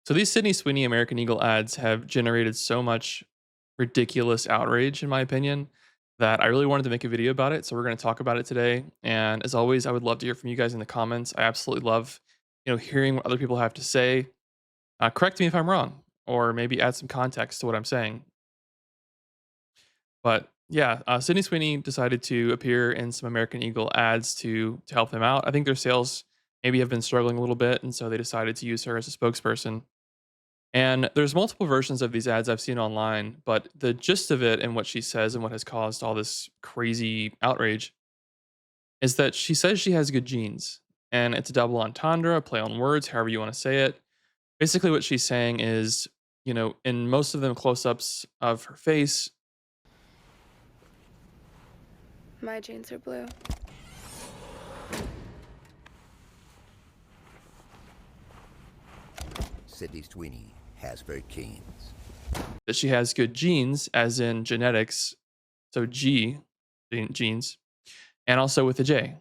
So these Sydney Sweeney American Eagle ads have generated so much ridiculous outrage, in my opinion, that I really wanted to make a video about it. So we're going to talk about it today. And as always, I would love to hear from you guys in the comments. I absolutely love, hearing what other people have to say. Correct me if I'm wrong, or maybe add some context to what I'm saying. But yeah, Sydney Sweeney decided to appear in some American Eagle ads to help them out. I think their sales maybe have been struggling a little bit, and so they decided to use her as a spokesperson. And there's multiple versions of these ads I've seen online, but the gist of it and what she says and what has caused all this crazy outrage is that she says she has good genes. And it's a double entendre, a play on words, however you want to say it. Basically, what she's saying is, in most of them close ups of her face, My jeans are blue. Sydney Sweeney has very genes. that she has good genes, as in genetics. So genes, and also with the J,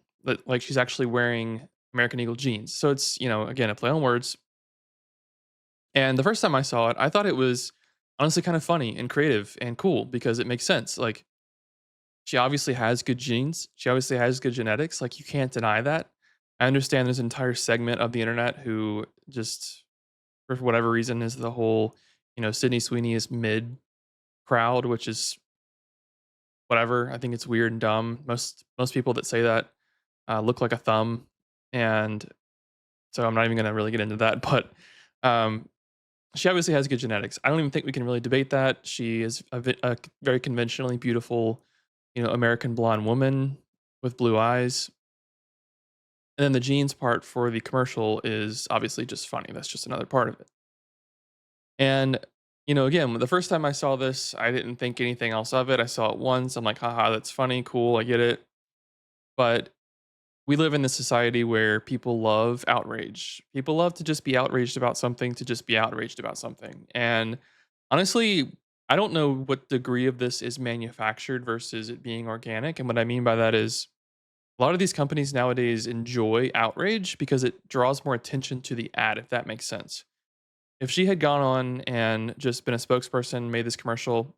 like she's actually wearing American Eagle jeans. So it's, again, a play on words. And the first time I saw it, I thought it was honestly kind of funny and creative and cool because it makes sense. Like, she obviously has good genes. She obviously has good genetics. Like, you can't deny that. I understand there's an entire segment of the internet who just, for whatever reason, is the whole, Sydney Sweeney is mid crowd, which is whatever. I think it's weird and dumb. Most people that say that look like a thumb, and so I'm not even gonna really get into that. But um, she obviously has good genetics. I don't even think we can really debate that. She is a very conventionally beautiful, American blonde woman with blue eyes. And then the jeans part for the commercial is obviously just funny. That's just another part of it. And, again, the first time I saw this, I didn't think anything else of it. I saw it once. I'm like, haha, that's funny, cool, I get it. But we live in this society where people love outrage. People love to just be outraged about something, to just be outraged about something. And honestly, I don't know what degree of this is manufactured versus it being organic. And what I mean by that is a lot of these companies nowadays enjoy outrage because it draws more attention to the ad, if that makes sense. If she had gone on and just been a spokesperson, made this commercial,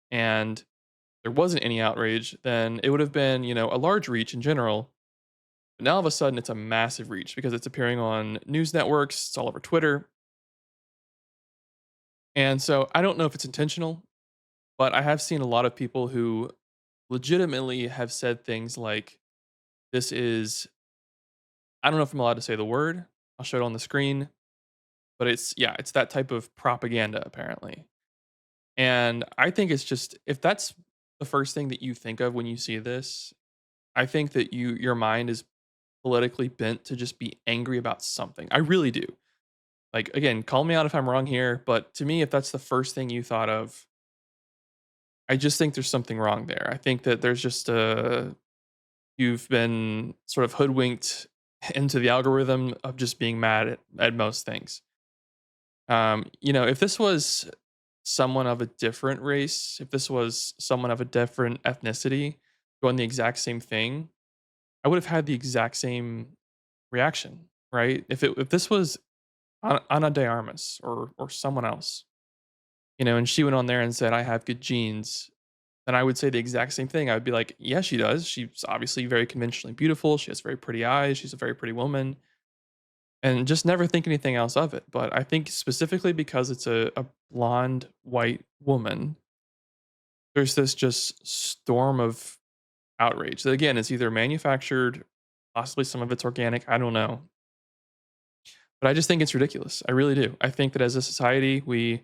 and there wasn't any outrage, then it would have been, a large reach in general. But now all of a sudden it's a massive reach because it's appearing on news networks, it's all over Twitter. And so I don't know if it's intentional, but I have seen a lot of people who legitimately have said things like, this is, I don't know if I'm allowed to say the word. I'll show it on the screen, but yeah, it's that type of propaganda apparently. And I think it's just, if that's the first thing that you think of when you see this, I think that your mind is politically bent to just be angry about something. I really do. Like, again, call me out if I'm wrong here, but to me, if that's the first thing you thought of, I just think there's something wrong there. I think that there's just you've been sort of hoodwinked into the algorithm of just being mad at most things. If this was someone of a different race, if this was someone of a different ethnicity doing the exact same thing, I would have had the exact same reaction, right? If this was Ana de Armas or someone else, and she went on there and said, "I have good genes," then I would say the exact same thing. I would be like, "Yeah, she does. She's obviously very conventionally beautiful. She has very pretty eyes. She's a very pretty woman." And just never think anything else of it. But I think specifically because it's a blonde white woman, there's this just storm of outrage. That again, it's either manufactured, possibly some of it's organic. I don't know. But I just think it's ridiculous. I really do. I think that as a society, we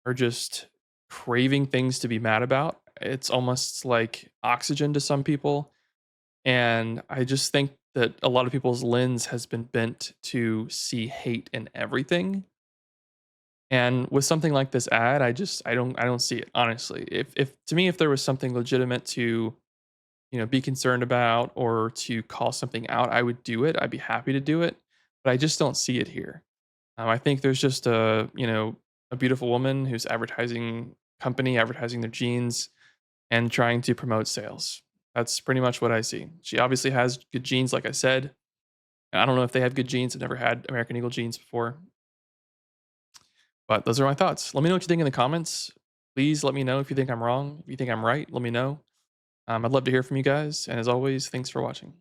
are just craving things to be mad about. It's almost like oxygen to some people. And I just think that a lot of people's lens has been bent to see hate in everything. And with something like this ad, I don't see it, honestly. If to me, if there was something legitimate to, be concerned about or to call something out, I would do it. I'd be happy to do it. But I just don't see it here. I think there's just a beautiful woman who's advertising company, advertising their jeans and trying to promote sales. That's pretty much what I see. She obviously has good genes, like I said. I don't know if they have good genes. I've never had American Eagle jeans before. But those are my thoughts. Let me know what you think in the comments. Please let me know if you think I'm wrong. If you think I'm right, let me know. I'd love to hear from you guys. And as always, thanks for watching.